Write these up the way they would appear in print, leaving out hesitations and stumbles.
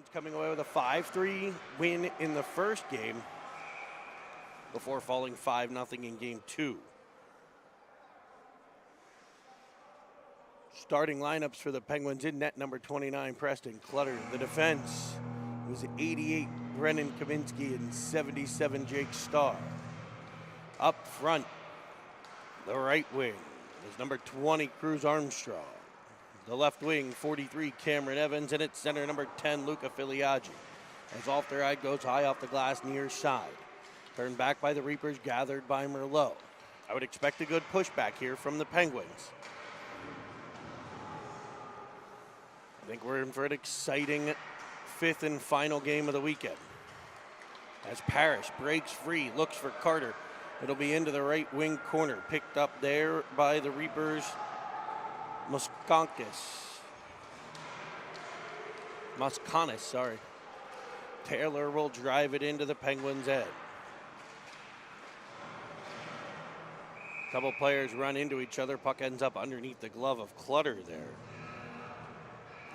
Penguins coming away with a 5-3 win in the first game before falling 5-0 in game 2. Starting lineups for the Penguins: in net, number 29, Preston Clutter. The defense was 88, Brennan Kaminsky, and 77, Jake Starr. Up front, the right wing is number 20, Cruz Armstrong. The left wing, 43, Cameron Evans, and at center, number 10, Luca Filiaggi. As Alderweireld goes high off the glass near side. Turned back by the Reapers, gathered by Merlot. I would expect a good pushback here from the Penguins. I think we're in for an exciting fifth and final game of the weekend. As Parrish breaks free, looks for Carter. It'll be into the right wing corner, picked up there by the Reapers, Moskanis, sorry. Taylor will drive it into the Penguins' end. Couple players run into each other. Puck ends up underneath the glove of Clutter there.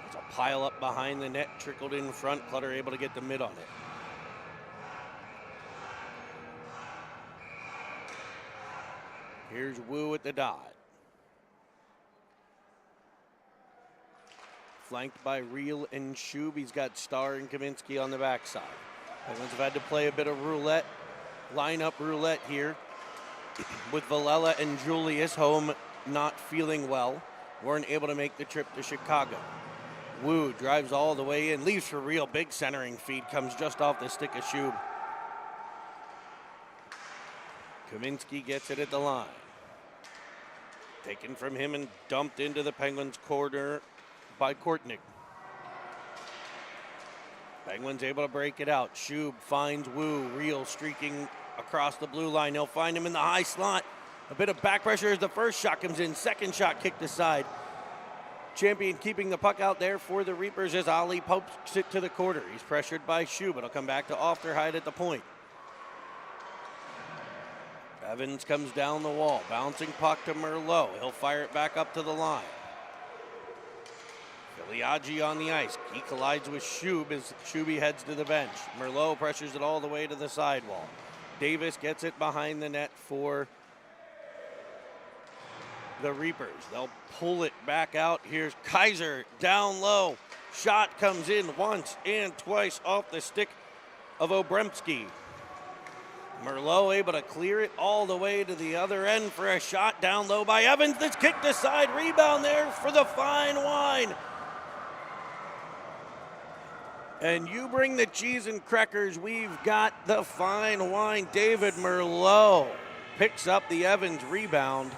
There's a pile up behind the net, trickled in front. Clutter able to get the mid on it. Here's Wu at the dot. Flanked by Reel and Shube. He's got Starr and Kaminsky on the backside. Penguins have had to play a bit of roulette, lineup roulette here, with Villela and Julius home not feeling well. Weren't able to make the trip to Chicago. Wu drives all the way in, leaves for Reel. Big centering feed comes just off the stick of Shube. Kaminsky gets it at the line. Taken from him and dumped into the Penguins' corner by Kortnick. Penguins able to break it out. Shube finds Wu. Reel streaking across the blue line. He'll find him in the high slot. A bit of back pressure as the first shot comes in. Second shot kicked aside. Champion keeping the puck out there for the Reapers as Ali pokes it to the corner. He's pressured by Shube. It'll come back to Alderweireld at the point. Evans comes down the wall. Bouncing puck to Merlot. He'll fire it back up to the line. Filiaggi on the ice. He collides with Shube as Shube heads to the bench. Merlot pressures it all the way to the sidewall. Davis gets it behind the net for the Reapers. They'll pull it back out. Here's Kaiser down low. Shot comes in once and twice off the stick of Obremski. Merlot able to clear it all the way to the other end for a shot down low by Evans. That's kicked aside. Rebound there for the fine wine. And you bring the cheese and crackers, we've got the fine wine. David Merlot picks up the Evans rebound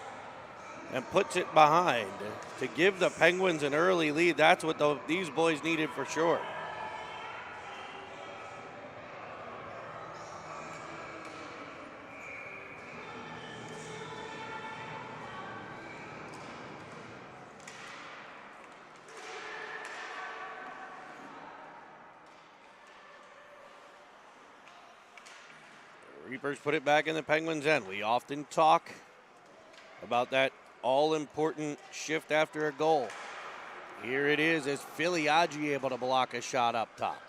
and puts it behind to give the Penguins an early lead. That's what these boys needed for sure. Reapers put it back in the Penguins' end. We often talk about that all-important shift after a goal. Here it is as Filiaggi able to block a shot up top.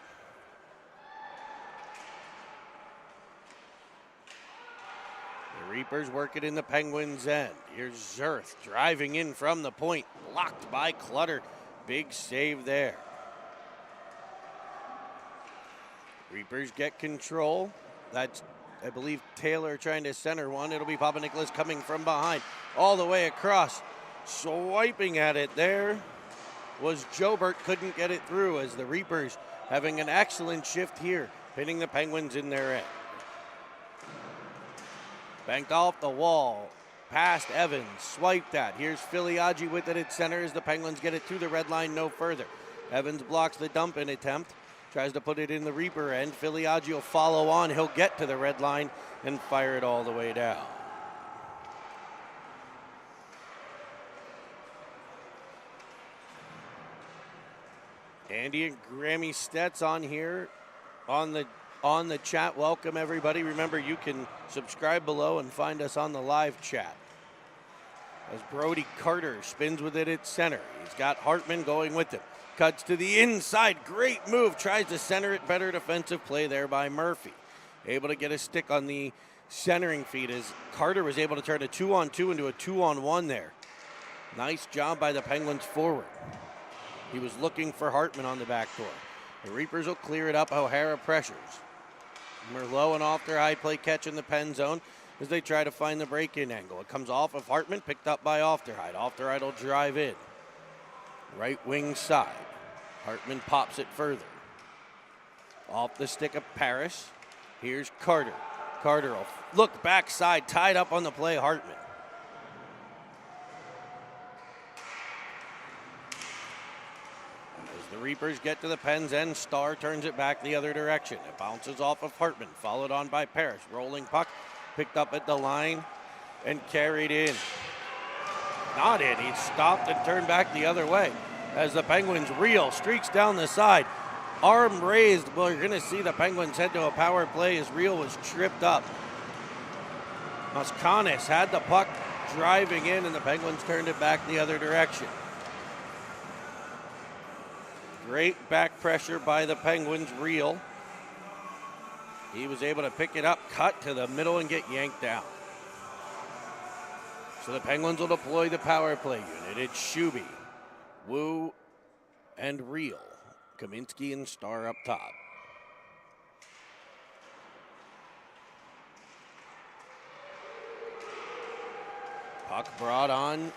The Reapers work it in the Penguins' end. Here's Zerth driving in from the point, blocked by Clutter. Big save there. Reapers get control. That's, I believe, Taylor trying to center one. It'll be Papa Nicholas coming from behind all the way across. Swiping at it there was Jobert. Couldn't get it through as the Reapers having an excellent shift here, pinning the Penguins in their end. Banked off the wall, past Evans, swiped at. Here's Filiaggi with it at center as the Penguins get it to the red line no further. Evans blocks the dump in attempt. Tries to put it in the Reaper end. Filiaggi will follow on. He'll get to the red line and fire it all the way down. Andy and Grammy Stetz on here on the chat. Welcome everybody. Remember, you can subscribe below and find us on the live chat. as Brody Carter spins with it at center. He's got Hartman going with him. Cuts to the inside. Great move. Tries to center it. Better defensive play there by Murphy. Able to get a stick on the centering feed as Carter was able to turn a 2-on-2 into a 2-on-1 there. Nice job by the Penguins forward. He was looking for Hartman on the back door. The Reapers will clear it up. O'Hara pressures. Merlot and off their high play catch in the pen zone as they try to find the break-in angle. It comes off of Hartman, picked up by Ofterhide. Ofterhide will drive in. Right wing side. Hartman pops it further. Off the stick of Paris. Here's Carter. Carter will look backside, tied up on the play, Hartman. As the Reapers get to the pen's end, Starr turns it back the other direction. It bounces off of Hartman, followed on by Paris. Rolling puck, picked up at the line and carried in. Not in, he stopped and turned back the other way as the Penguins reel, streaks down the side. Arm raised, well, you're going to see the Penguins head to a power play as Reel was tripped up. Moskanis had the puck driving in, and the Penguins turned it back the other direction. Great back pressure by the Penguins. Reel. He was able to pick it up, cut to the middle, and get yanked down. So the Penguins will deploy the power play unit. It's Shuby, Wu, and Reel. Kaminsky and Starr up top. Puck brought on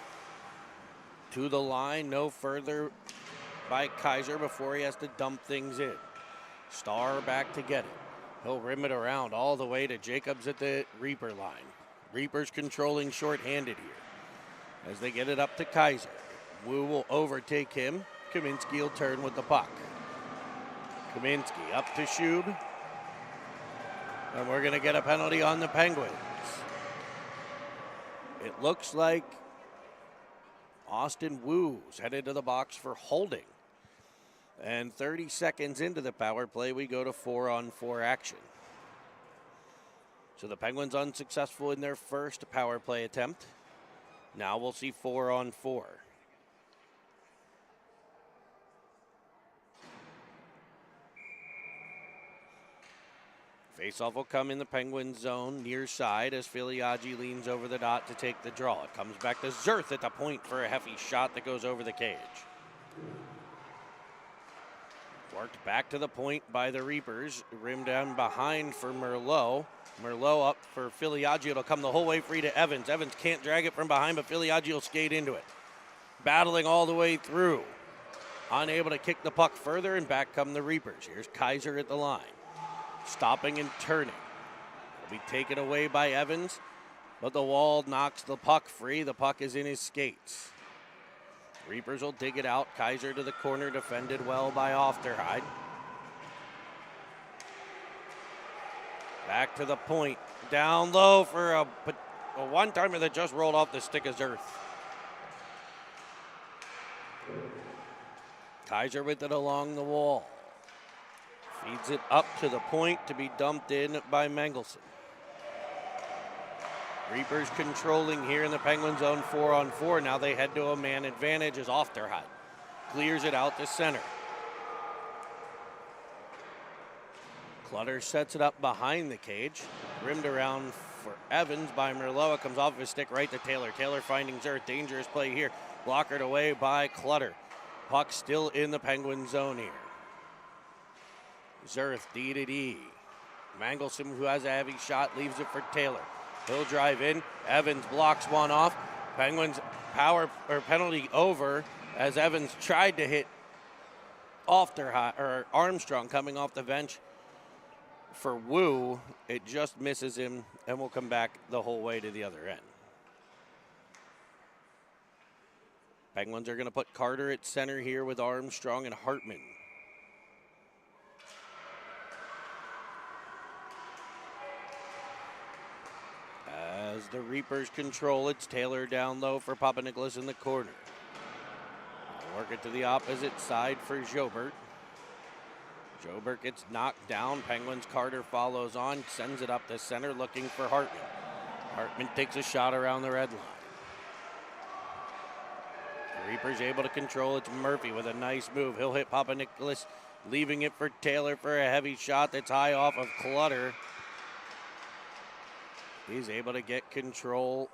to the line, no further by Kaiser before he has to dump things in. Starr back to get it. He'll rim it around all the way to Jacobs at the Reaper line. Reapers controlling shorthanded here as they get it up to Kaiser. Wu will overtake him. Kaminsky will turn with the puck. Kaminsky up to Shub. And we're going to get a penalty on the Penguins. It looks like Austin Wu's headed to the box for holding. And 30 seconds into the power play, we go to 4-on-4 action. So the Penguins unsuccessful in their first power play attempt. Now we'll see 4-on-4. Faceoff will come in the Penguins zone near side as Filiaggi leans over the dot to take the draw. It comes back to Zerth at the point for a hefty shot that goes over the cage. Worked back to the point by the Reapers. Rim down behind for Merlot. Merlot up for Filiaggi. It'll come the whole way free to Evans. Evans can't drag it from behind, but Filiaggi will skate into it. Battling all the way through. Unable to kick the puck further, and back come the Reapers. Here's Kaiser at the line. Stopping and turning. It'll be taken away by Evans, but the wall knocks the puck free. The puck is in his skates. Reapers will dig it out. Kaiser to the corner, defended well by Ofterhide. Back to the point. Down low for a one-timer that just rolled off the stick of Zerth. Kaiser with it along the wall. Feeds it up to the point to be dumped in by Mengelson. Reapers controlling here in the Penguin zone 4-on-4. Now they head to a man advantage as Ofterhide clears it out to center. Clutter sets it up behind the cage. Rimmed around for Evans by Merlot. It comes off his stick right to Taylor. Taylor finding Zerth. Dangerous play here. Blockered away by Clutter. Puck still in the Penguin zone here. Zerth, D to D. Mangelson, who has a heavy shot, leaves it for Taylor. He'll drive in. Evans blocks one off. Penguins power or penalty over as Evans tried to hit Armstrong coming off the bench for Wu. It just misses him and will come back the whole way to the other end. Penguins are going to put Carter at center here with Armstrong and Hartman. As the Reapers control, it's Taylor down low for Papa Nicholas in the corner. Work it to the opposite side for Jobert. Jobert gets knocked down. Penguins Carter follows on, sends it up the center looking for Hartman. Hartman takes a shot around the red line. Reaper's able to control. It's Murphy with a nice move. He'll hit Papa Nicholas, leaving it for Taylor for a heavy shot that's high off of Clutter. He's able to get control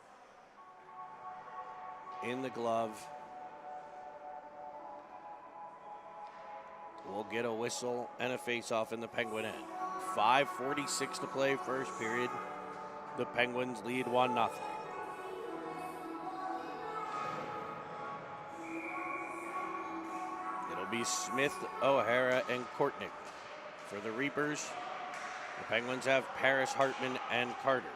in the glove. We'll get a whistle and a face-off in the Penguin end. 5:46 to play first period. The Penguins lead 1-0. It'll be Smith, O'Hara, and Kortnick. For the Reapers, the Penguins have Paris, Hartman, and Carter.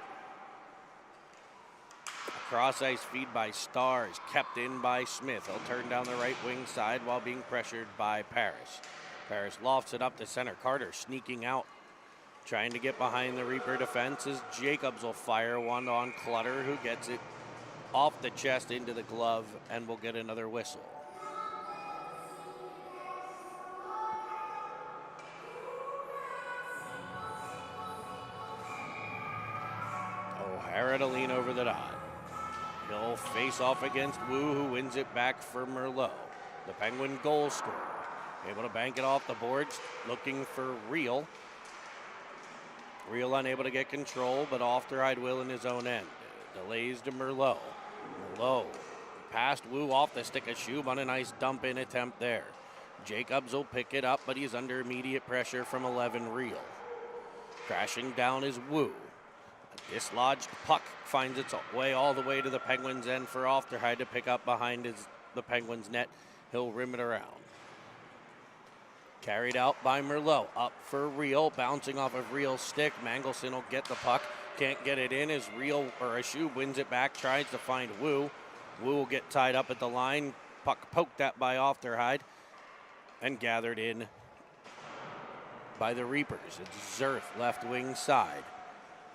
A cross-ice feed by Stars, kept in by Smith. He'll turn down the right wing side while being pressured by Paris. Paris lofts it up to center. Carter sneaking out, trying to get behind the Reaper defense as Jacobs will fire one on Clutter, who gets it off the chest into the glove and will get another whistle. O'Hara to lean over the dot. He'll face off against Wu, who wins it back for Merlot. The Penguin goal scorer. Able to bank it off the boards, looking for Reel. Reel unable to get control, but Ofterhide will in his own end. Delays to Merlot. Merlot past Wu off the stick of Shub on a nice dump-in attempt there. Jacobs will pick it up, but he's under immediate pressure from 11 Reel. Crashing down is Wu. A dislodged puck finds its way all the way to the Penguins' end for Ofterhide to pick up behind the Penguins' net. He'll rim it around. Carried out by Merlot. Up for Reel, bouncing off of Reel's stick. Mangelson will get the puck. Can't get it in as Shub wins it back, tries to find Wu. Wu will get tied up at the line. Puck poked at by Ofterhide and gathered in by the Reapers. It's Zerth, left wing side.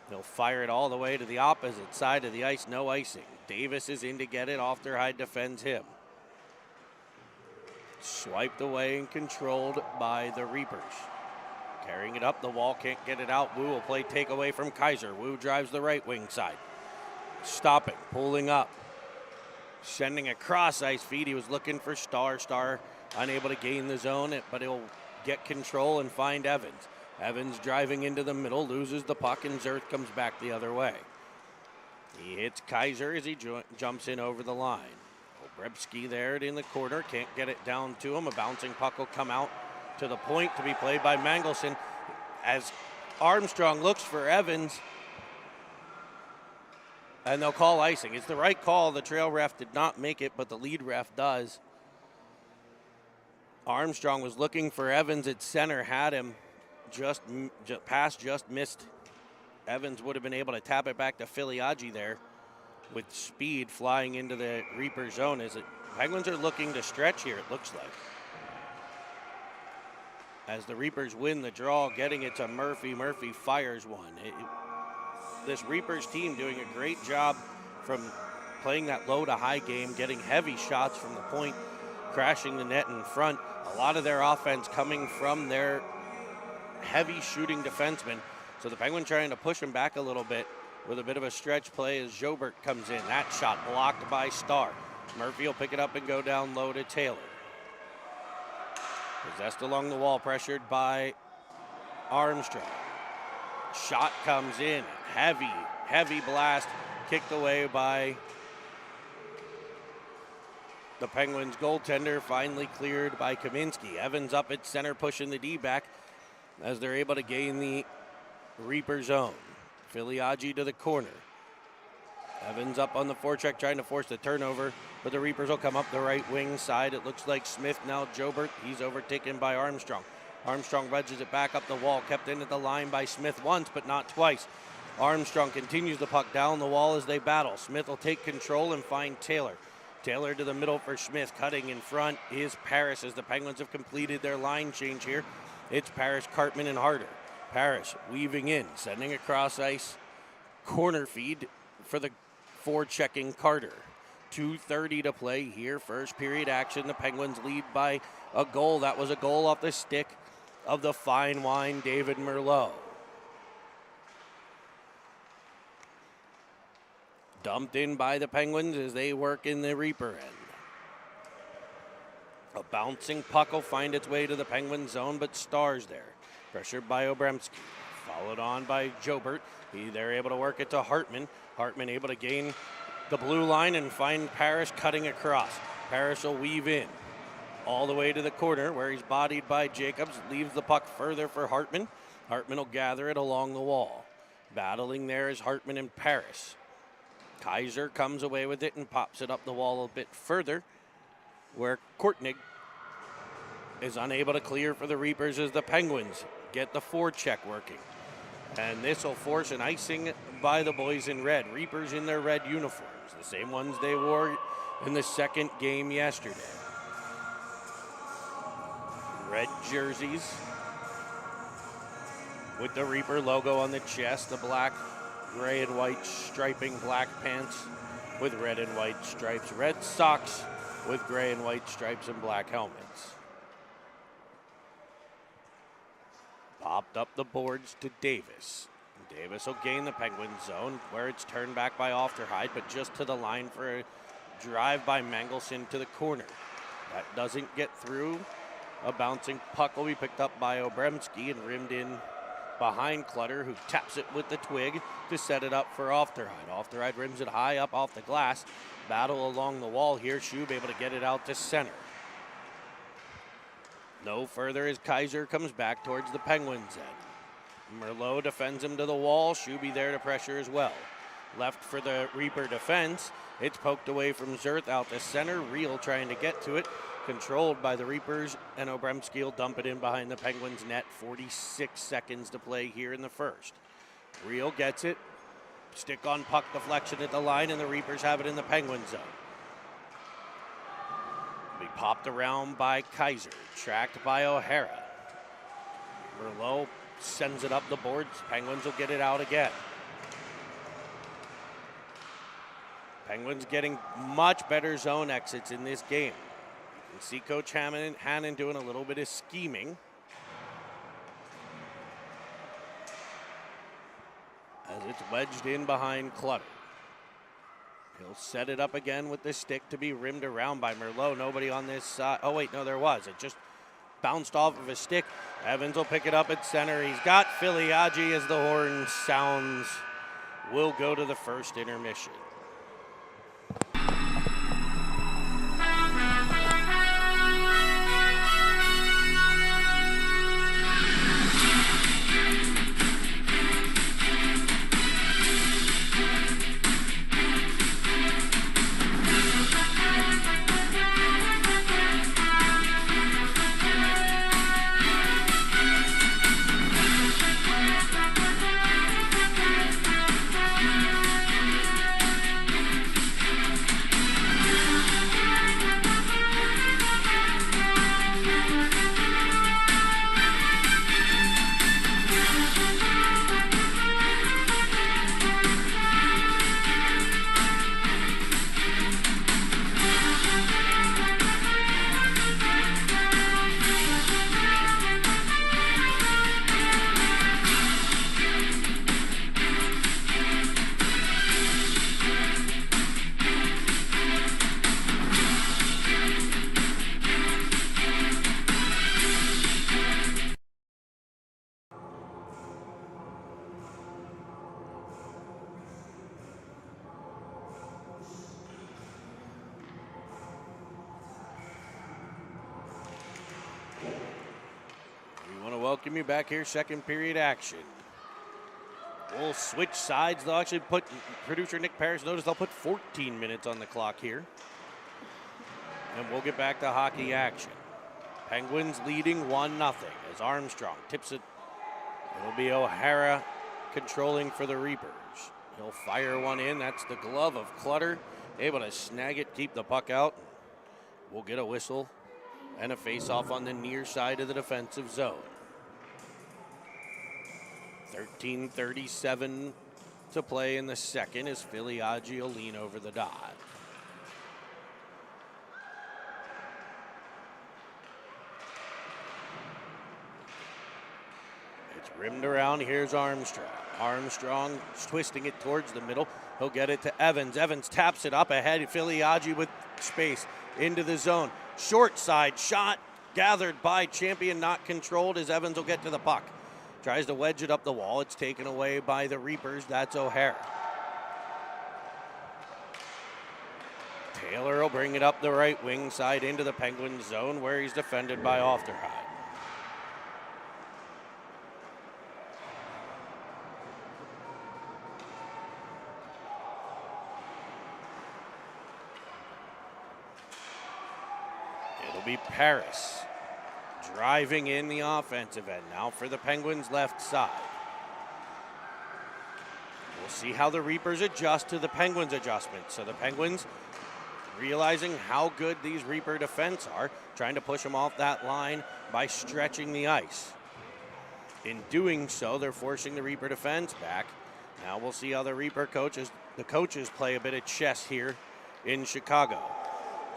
He'll fire it all the way to the opposite side of the ice, no icing. Davis is in to get it. Ofterhide defends him. Swiped away and controlled by the Reapers. Carrying it up the wall, can't get it out. Wu will play takeaway from Kaiser. Wu drives the right wing side. Stopping, pulling up. Sending a cross ice feed. He was looking for Star. Star unable to gain the zone, but he'll get control and find Evans. Evans driving into the middle, loses the puck, and Zerth comes back the other way. He hits Kaiser as he jumps in over the line. Brebsky there in the corner, can't get it down to him. A bouncing puck will come out to the point to be played by Mangelson as Armstrong looks for Evans, and they'll call icing. It's the right call. The trail ref did not make it, but the lead ref does. Armstrong was looking for Evans at center, had him just missed. Evans would have been able to tap it back to Filiaggi there with speed flying into the Reaper zone. As the Penguins are looking to stretch here, it looks like. As the Reapers win the draw, getting it to Murphy. Murphy fires one. This Reapers team doing a great job from playing that low to high game, getting heavy shots from the point, crashing the net in front. A lot of their offense coming from their heavy shooting defensemen. So the Penguins trying to push them back a little bit with a bit of a stretch play as Jobert comes in. That shot blocked by Starr. Murphy will pick it up and go down low to Taylor. Possessed along the wall, pressured by Armstrong. Shot comes in. Heavy blast. Kicked away by the Penguins goaltender. Finally cleared by Kaminsky. Evans up at center, pushing the D back as they're able to gain the Reaper zone. Filiaggi to the corner. Evans up on the forecheck, trying to force the turnover, but the Reapers will come up the right wing side. It looks like Smith, now Jobert. He's overtaken by Armstrong. Armstrong wedges it back up the wall, kept in at the line by Smith once, but not twice. Armstrong continues the puck down the wall as they battle. Smith will take control and find Taylor. Taylor to the middle for Smith. Cutting in front is Paris as the Penguins have completed their line change here. It's Paris, Cartman, and Harder. Paris weaving in, sending across ice. Corner feed for the forechecking Carter. 2:30 to play here. First period action. The Penguins lead by a goal. That was a goal off the stick of the fine wine David Merlot. Dumped in by the Penguins as they work in the Reaper end. A bouncing puck will find its way to the Penguin zone, but Stars there. Pressured by Obremski. Followed on by Jobert. They're able to work it to Hartman. Hartman able to gain the blue line and find Parrish cutting across. Parrish will weave in all the way to the corner where he's bodied by Jacobs. Leaves the puck further for Hartman. Hartman will gather it along the wall. Battling there is Hartman and Parrish. Kaiser comes away with it and pops it up the wall a bit further, where Kortnig is unable to clear for the Reapers as the Penguins get the forecheck working. And this will force an icing by the boys in red. Reapers in their red uniforms, the same ones they wore in the second game yesterday. Red jerseys with the Reaper logo on the chest, the black, gray and white striping, black pants with red and white stripes, red socks with gray and white stripes and black helmets. Popped up the boards to Davis. Davis will gain the Penguin zone where it's turned back by Ofterhide, but just to the line for a drive by Mangelson to the corner. That doesn't get through. A bouncing puck will be picked up by Obremski and rimmed in behind Clutter, who taps it with the twig to set it up for Ofterhide. Ofterhide rims it high up off the glass. Battle along the wall here. Schub able to get it out to center. No further as Kaiser comes back towards the Penguins' end. Merlot defends him to the wall. Shuby there to pressure as well. Left for the Reaper defense. It's poked away from Zerth out to center. Reel trying to get to it. Controlled by the Reapers, and Obremski will dump it in behind the Penguins' net. 46 seconds to play here in the first. Reel gets it. Stick on puck deflection at the line, and the Reapers have it in the Penguin zone. Be popped around by Kaiser, tracked by O'Hara. Merlot sends it up the boards. Penguins will get it out again. Penguins getting much better zone exits in this game. You can see Coach Hannon doing a little bit of scheming. As it's wedged in behind Clutter. He'll set it up again with the stick to be rimmed around by Merlot. Nobody on this side. Oh, wait, no, there was. It just bounced off of a stick. Evans will pick it up at center. He's got Filiaggi as the horn sounds. We'll go to the first intermission. Welcome you back here, second period action. We'll switch sides. They'll actually put, producer Nick Parrish notice they'll put 14 minutes on the clock here. And we'll get back to hockey action. Penguins leading 1-0 as Armstrong tips it. It'll be O'Hara controlling for the Reapers. He'll fire one in. That's the glove of Clutter. Able to snag it, keep the puck out. We'll get a whistle and a face-off on the near side of the defensive zone. 13:37 to play in the second as Filiaggi will lean over the dot. It's rimmed around. Here's Armstrong. Armstrong twisting it towards the middle. He'll get it to Evans. Evans taps it up ahead. Filiaggi with space into the zone. Short side shot gathered by Champion, not controlled as Evans will get to the puck. Tries to wedge it up the wall. It's taken away by the Reapers. That's O'Hara. Taylor will bring it up the right wing side into the Penguins zone where he's defended by Ofterheide. It'll be Paris driving in the offensive end now for the Penguins' left side. We'll see how the Reapers adjust to the Penguins' adjustment. So the Penguins, realizing how good these Reaper defense are, trying to push them off that line by stretching the ice. In doing so, they're forcing the Reaper defense back. Now we'll see how the coaches play a bit of chess here in Chicago.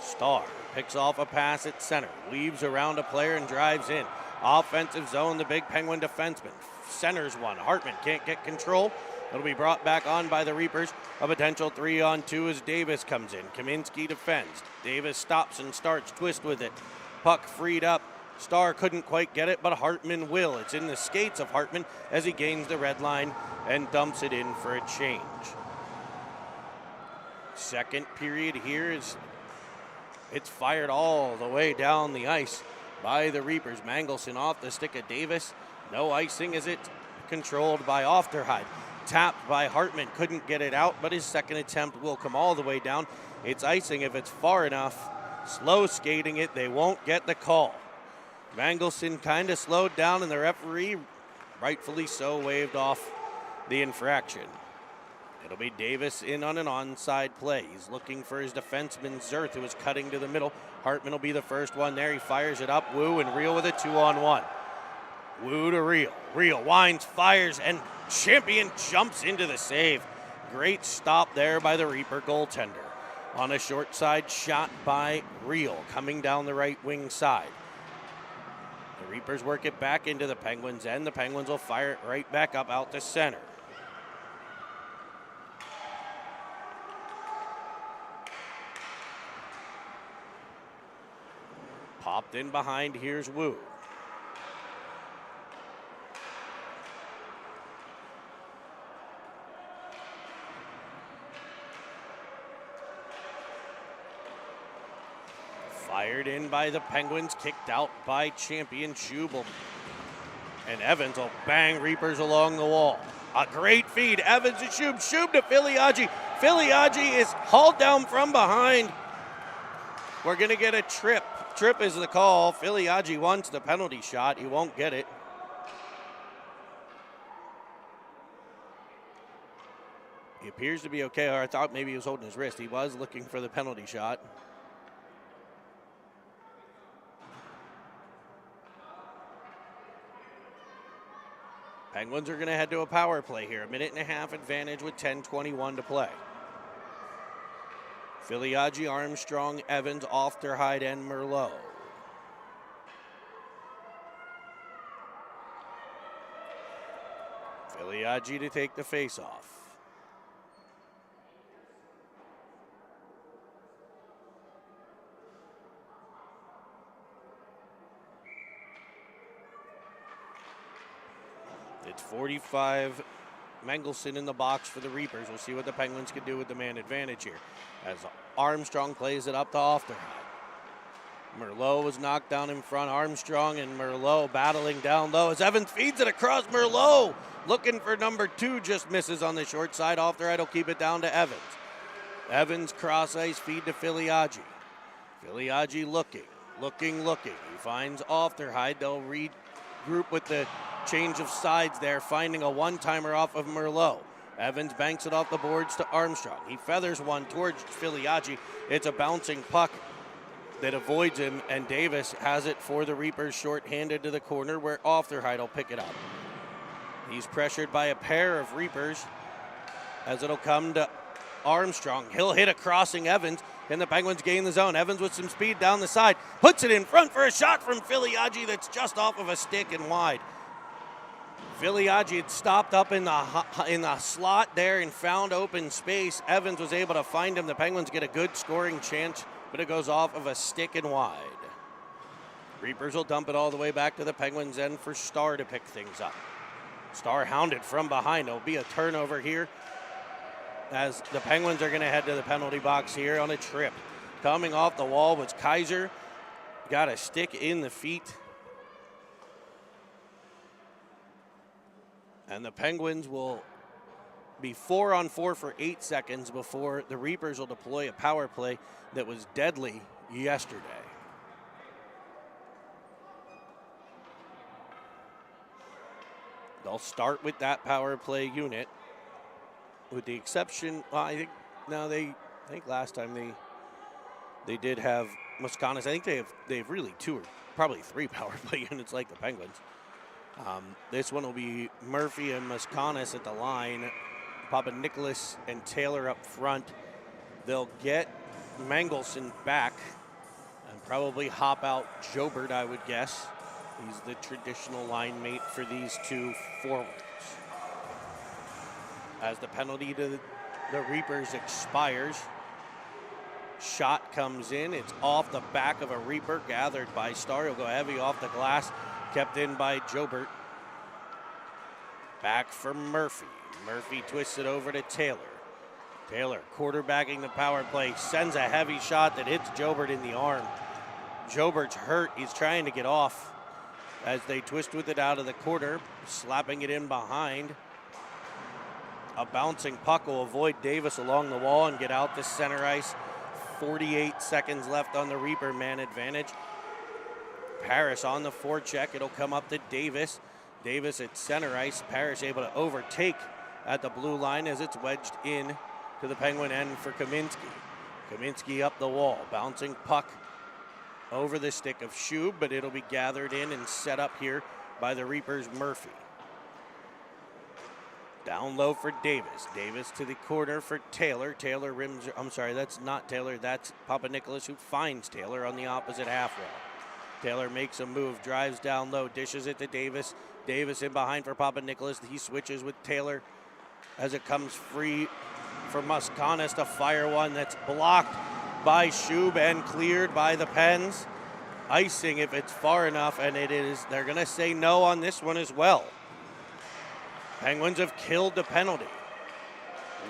Starr picks off a pass at center, weaves around a player and drives in. Offensive zone, the big Penguin defenseman. Centers one. Hartman can't get control. It'll be brought back on by the Reapers. A potential 3-on-2 as Davis comes in. Kaminsky defends. Davis stops and starts. Twist with it. Puck freed up. Starr couldn't quite get it, but Hartman will. It's in the skates of Hartman as he gains the red line and dumps it in for a change. Second period here is it's fired all the way down the ice by the Reapers. Mangelson off the stick of Davis. No icing as it controlled by Ofterheide. Tapped by Hartman, couldn't get it out, but his second attempt will come all the way down. It's icing if it's far enough. Slow skating it, they won't get the call. Mangelson kind of slowed down and the referee, rightfully so, waved off the infraction. It'll be Davis in on an onside play. He's looking for his defenseman Zerth, who is cutting to the middle. Hartman will be the first one there. He fires it up. Wu and Reel with a 2-on-1. Wu to Reel. Reel winds, fires, and Champion jumps into the save. Great stop there by the Reaper goaltender. On a short side shot by Reel, coming down the right wing side. The Reapers work it back into the Penguins' end. The Penguins will fire it right back up out to center. Popped in behind, here's Wu. Fired in by the Penguins, kicked out by Champion Schubel. And Evans will bang Reapers along the wall. A great feed, Evans to Schub to Filiaggi. Filiaggi is hauled down from behind. We're gonna get a trip. Trip is the call. Filiaggi wants the penalty shot. He won't get it. He appears to be okay, or I thought maybe he was holding his wrist. He was looking for the penalty shot. Penguins are going to head to a power play here. 1.5-minute advantage with 10:21 to play. Filiaggi, Armstrong, Evans, Ofterheide, and Merlot. Filiaggi to take the face-off. It's 45. Mangelson in the box for the Reapers. We'll see what the Penguins can do with the man advantage here. As Armstrong plays it up to Ofterheide. Merlot was knocked down in front. Armstrong and Merlot battling down low as Evans feeds it across. Merlot looking for number 2, just misses on the short side. Ofterheide will keep it down to Evans. Evans cross ice feed to Filiaggi. Filiaggi looking. He finds Ofterheide. They'll regroup with the change of sides there, finding a one-timer off of Merlot. Evans banks it off the boards to Armstrong. He feathers one towards Filiaggi. It's a bouncing puck that avoids him, and Davis has it for the Reapers short-handed to the corner where Ofterheide will pick it up. He's pressured by a pair of Reapers as it'll come to Armstrong. He'll hit a crossing Evans, and the Penguins gain the zone. Evans with some speed down the side, puts it in front for a shot from Filiaggi that's just off of a stick and wide. Filiaggi had stopped up in the slot there and found open space. Evans was able to find him. The Penguins get a good scoring chance, but it goes off of a stick and wide. Reapers will dump it all the way back to the Penguins end for Starr to pick things up. Starr hounded from behind. It'll be a turnover here as the Penguins are going to head to the penalty box here on a trip. Coming off the wall was Kaiser. Got a stick in the feet. And the Penguins will be 4-on-4 for 8 seconds before the Reapers will deploy a power play that was deadly yesterday. They'll start with that power play unit, with the exception. Well, I think last time they did have Muskonis. I think they have really 2 or probably 3 power play units like the Penguins. This one will be Murphy and Muskonis at the line, Papa Nicholas and Taylor up front. They'll get Mangelson back and probably hop out Jobert, I would guess. He's the traditional line mate for these 2 forwards. As the penalty to the Reapers expires, shot comes in. It's off the back of a Reaper, gathered by Starr. He'll go heavy off the glass, kept in by Jobert. Back for Murphy. Murphy twists it over to Taylor. Taylor quarterbacking the power play, sends a heavy shot that hits Jobert in the arm. Jobert's hurt. He's trying to get off as they twist with it out of the corner, slapping it in behind. A bouncing puck will avoid Davis along the wall and get out to center ice. 48 seconds left on the Reaper man advantage. Parrish on the forecheck. It'll come up to Davis. Davis at center ice. Parrish able to overtake at the blue line as it's wedged in to the Penguin end for Kaminsky. Kaminsky up the wall. Bouncing puck over the stick of Shube, but it'll be gathered in and set up here by the Reapers' Murphy. Down low for Davis. Davis to the corner for Taylor. Taylor rims, I'm sorry, that's not Taylor. That's Papa Nicholas who finds Taylor on the opposite half wall. Taylor makes a move, drives down low, dishes it to Davis. Davis in behind for Papa Nicholas. He switches with Taylor as it comes free for Muskonis to fire one that's blocked by Shube and cleared by the Pens. Icing if it's far enough, and it is. They're going to say no on this one as well. Penguins have killed the penalty.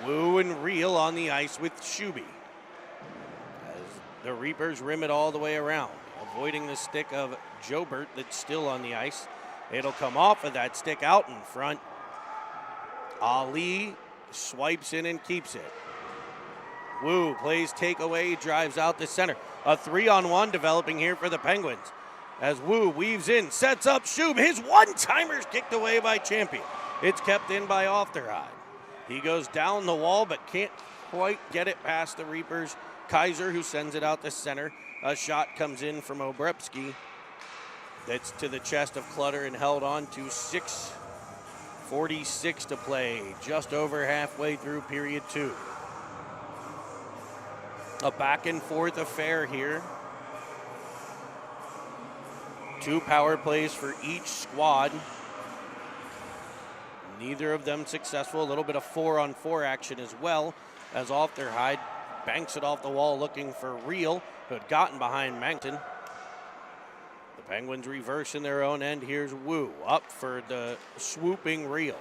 Wu and Reel on the ice with Shube. As the Reapers rim it all the way around, avoiding the stick of Jobert that's still on the ice. It'll come off of that stick out in front. Ali swipes in and keeps it. Wu plays takeaway, drives out the center. A 3-on-1 developing here for the Penguins. As Wu weaves in, sets up Shube. His one-timer's kicked away by Champion. It's kept in by Ofterheide. He goes down the wall but can't quite get it past the Reapers. Kaiser, who sends it out the center. A shot comes in from Obrepski. That's to the chest of Clutter and held on to 6:46 to play. Just over halfway through period 2. A back and forth affair here. 2 power plays for each squad. Neither of them successful. A little bit of 4-on-4 action as well, as Ofterheide banks it off the wall looking for Reel, who had gotten behind Mangton. The Penguins reverse in their own end. Here's Wu up for the swooping Reel.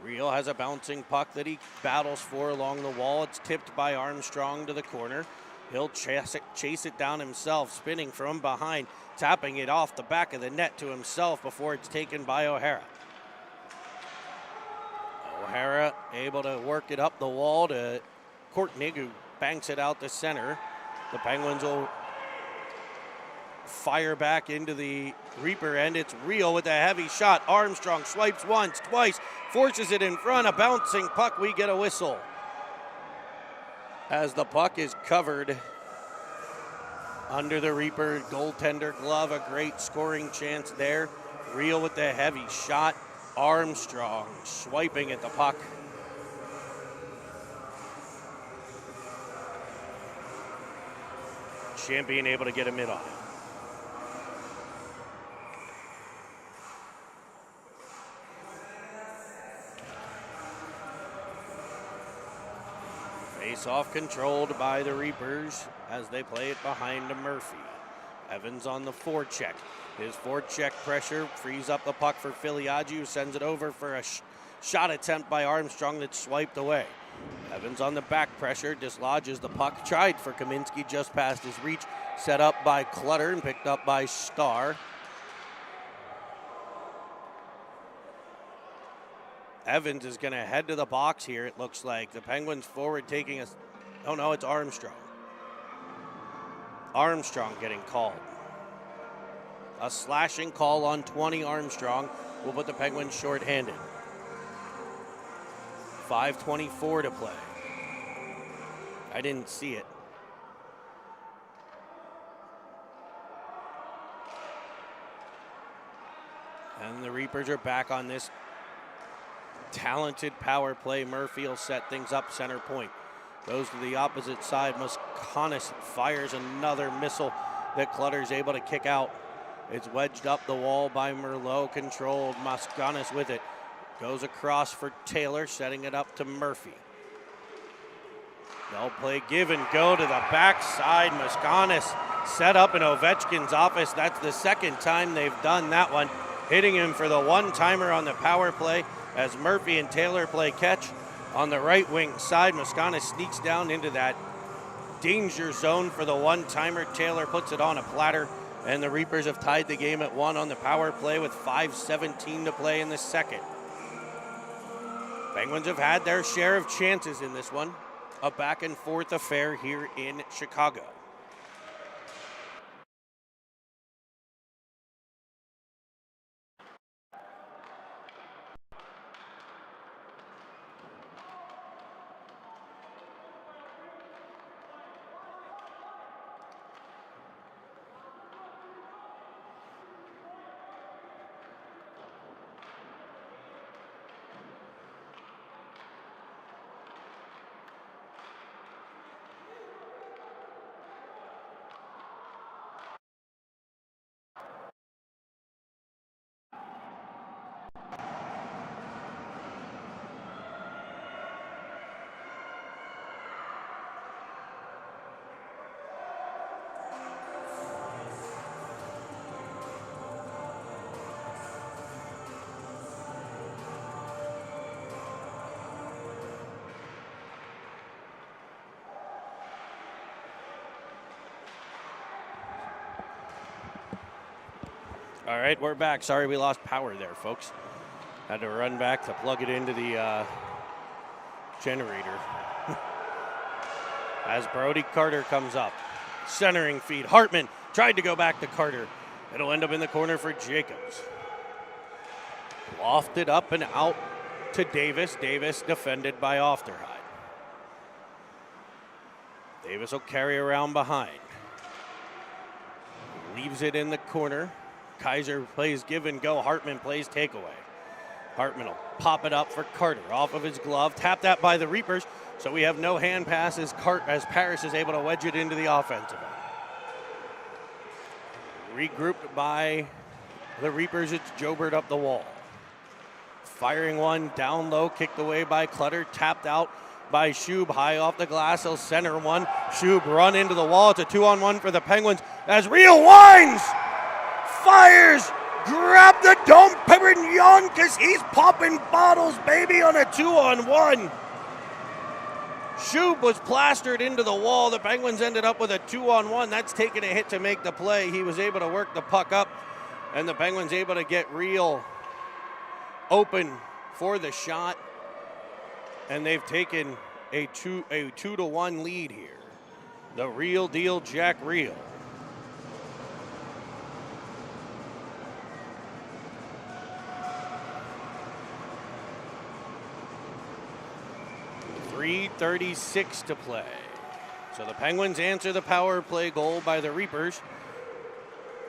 Reel has a bouncing puck that he battles for along the wall. It's tipped by Armstrong to the corner. He'll chase it down himself, spinning from behind, tapping it off the back of the net to himself before it's taken by O'Hara. O'Hara able to work it up the wall to Courtney, who banks it out the center. The Penguins will fire back into the Reaper end. It's Reel with a heavy shot. Armstrong swipes once, twice, forces it in front. A bouncing puck, we get a whistle. As the puck is covered under the Reaper goaltender glove. A great scoring chance there. Reel with the heavy shot. Armstrong swiping at the puck. Champion able to get a mid on it. Face-off controlled by the Reapers as they play it behind to Murphy. Evans on the forecheck. His forecheck pressure frees up the puck for Filiaggi, who sends it over for a shot attempt by Armstrong that's swiped away. Evans on the back pressure, dislodges the puck. Tried for Kaminski just past his reach. Set up by Clutter and picked up by Starr. Evans is going to head to the box here, it looks like. The Penguins forward taking a... Oh, no, it's Armstrong. Armstrong getting called. A slashing call on 20 Armstrong will put the Penguins shorthanded. 5:24 to play. I didn't see it. And the Reapers are back on this talented power play. Murphy will set things up center point. Goes to the opposite side. Muskonis fires another missile that Clutter's able to kick out. It's wedged up the wall by Merlot, controlled. Muskonis with it. Goes across for Taylor, setting it up to Murphy. They'll play give and go to the backside. Muskonis set up in Ovechkin's office. That's the second time they've done that one. Hitting him for the one-timer on the power play as Murphy and Taylor play catch. On the right wing side, Muskonis sneaks down into that danger zone for the one-timer. Taylor puts it on a platter, and the Reapers have tied the game at 1 on the power play with 5:17 to play in the second. Penguins have had their share of chances in this one. A back-and-forth affair here in Chicago. All right, we're back. Sorry we lost power there, folks. Had to run back to plug it into the generator. As Brody Carter comes up. Centering feed. Hartman tried to go back to Carter. It'll end up in the corner for Jacobs. Lofted up and out to Davis. Davis defended by Ofterhide. Davis will carry around behind. Leaves it in the corner. Kaiser plays give and go. Hartman plays takeaway. Hartman will pop it up for Carter off of his glove. Tapped that by the Reapers, so we have no hand pass as Paris is able to wedge it into the offensive end. Regrouped by the Reapers, it's Jobert up the wall. Firing one down low, kicked away by Clutter. Tapped out by Schub, high off the glass. He'll center one. Schub run into the wall. It's a 2-on-1 for the Penguins as Rio winds. Fires, grab the dome, Perignon, because he's popping bottles, baby, on a 2-on-1. Schub was plastered into the wall. The Penguins ended up with a 2-on-1. That's taking a hit to make the play. He was able to work the puck up, and the Penguins able to get Real open for the shot, and they've taken a 2-1 lead here. The real deal, Jack Real. .336 to play. So the Penguins answer the power play goal by the Reapers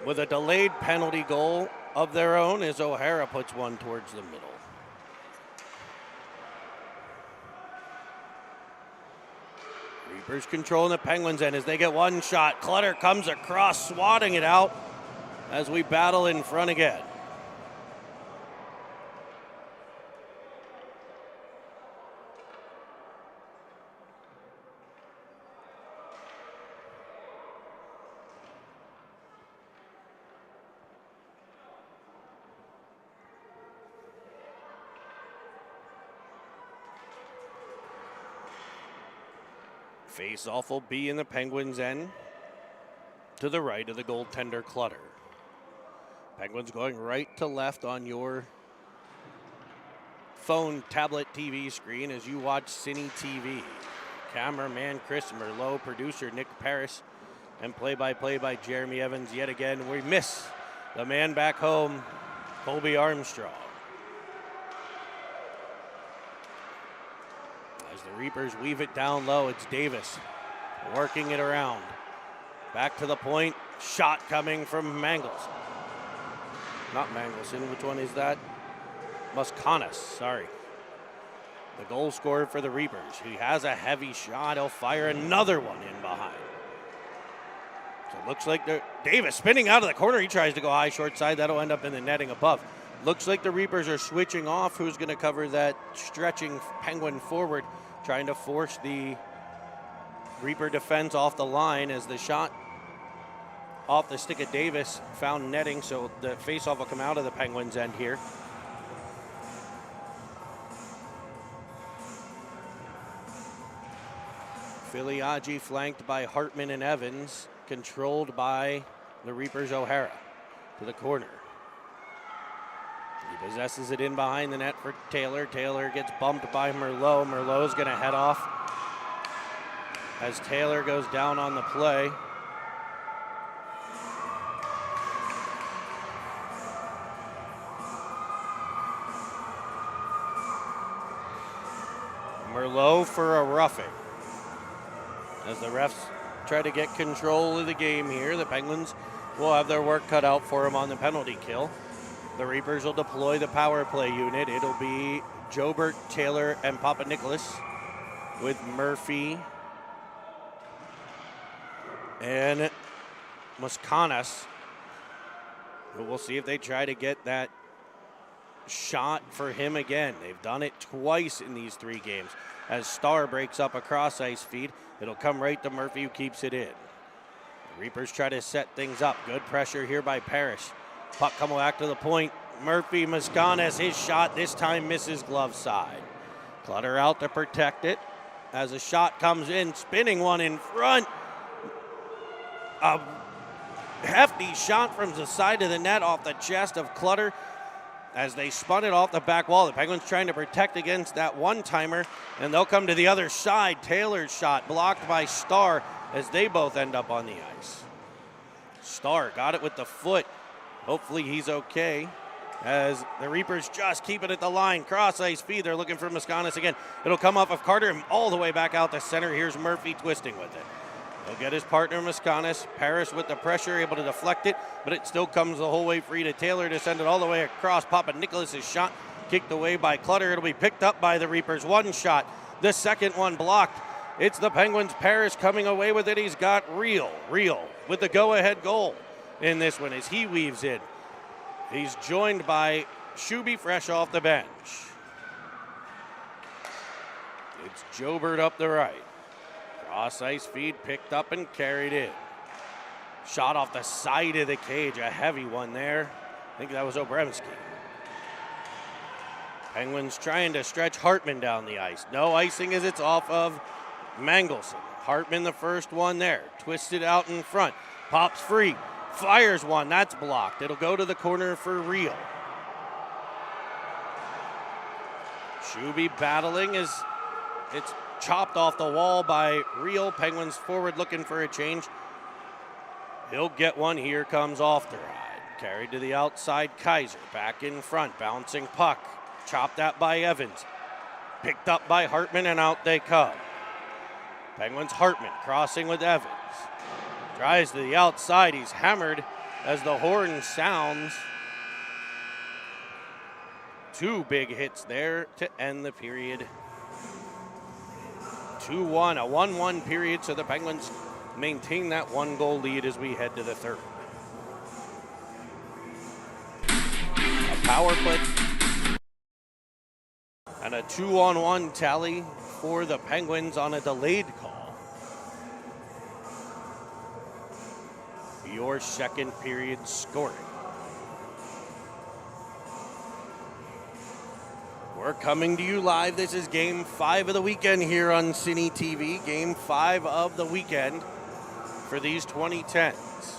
with a delayed penalty goal of their own as O'Hara puts one towards the middle. Reapers controlling the Penguins end as they get one shot. Clutter comes across, swatting it out as we battle in front again. Face-off will be in the Penguins' end to the right of the goaltender Clutter. Penguins going right to left on your phone, tablet, TV screen as you watch Cine TV. Cameraman Chris Merlot, producer Nick Paris, and play-by-play by Jeremy Evans. Yet again, we miss the man back home, Colby Armstrong. As the Reapers weave it down low, it's Davis working it around. Back to the point, shot coming from Mangles. Not Mangelson, which one is that? Muskanis, sorry. The goal scorer for the Reapers. He has a heavy shot. He'll fire another one in behind. So it looks like Davis spinning out of the corner. He tries to go high, short side. That'll end up in the netting above. Looks like the Reapers are switching off. Who's going to cover that stretching Penguin forward, trying to force the Reaper defense off the line as the shot off the stick of Davis found netting, so the faceoff will come out of the Penguins' end here. Filiaggi flanked by Hartman and Evans, controlled by the Reapers' O'Hara to the corner. He possesses it in behind the net for Taylor. Taylor gets bumped by Merlot. Merlot's going to head off as Taylor goes down on the play. Merlot for a roughing. As the refs try to get control of the game here, the Penguins will have their work cut out for them on the penalty kill. The Reapers will deploy the power play unit. It'll be Jobert, Taylor, and Papa Nicholas with Murphy and Muskanis. We'll see if they try to get that shot for him again. They've done it twice in these 3 games. As Starr breaks up a cross ice feed, it'll come right to Murphy, who keeps it in. The Reapers try to set things up. Good pressure here by Parrish. Puck coming back to the point. Murphy, Muskanis, his shot this time misses glove side. Clutter out to protect it as a shot comes in, spinning one in front. A hefty shot from the side of the net off the chest of Clutter as they spun it off the back wall. The Penguins trying to protect against that one-timer, and they'll come to the other side. Taylor's shot blocked by Starr as they both end up on the ice. Starr got it with the foot. Hopefully he's okay as the Reapers just keep it at the line. Cross ice feed. They're looking for Muskanis again. It'll come off of Carter and all the way back out to center. Here's Murphy twisting with it. He'll get his partner Muskanis. Paris with the pressure, able to deflect it, but it still comes the whole way free to Taylor to send it all the way across. Papa Nicholas' shot kicked away by Clutter. It'll be picked up by the Reapers. One shot, the second one blocked. It's the Penguins. Paris coming away with it. He's got Real with the go-ahead goal in this one as he weaves in. He's joined by Shuby fresh off the bench. It's Jobert up the right. Cross ice feed picked up and carried in. Shot off the side of the cage, a heavy one there. I think that was Obremski. Penguins trying to stretch Hartman down the ice. No icing as it's off of Mangelson. Hartman the first one there. Twisted out in front. Pops free. Fires one. That's blocked. It'll go to the corner for Real. Shuby battling as it's chopped off the wall by Real. Penguins forward looking for a change. He'll get one. Here comes off the ride. Carried to the outside. Kaiser back in front. Bouncing puck. Chopped at by Evans. Picked up by Hartman and out they come. Penguins Hartman crossing with Evans. Drives to the outside. He's hammered as the horn sounds. 2 big hits there to end the period. 2-1, a 1-1 period, so the Penguins maintain that 1-goal lead as we head to the third. A power play and a 2-on-1 tally for the Penguins on a delayed call. Your second period scoring. We're We're coming to you live. This is Game 5 of the weekend here on Cine TV. Game 5 of the weekend for these 2010s.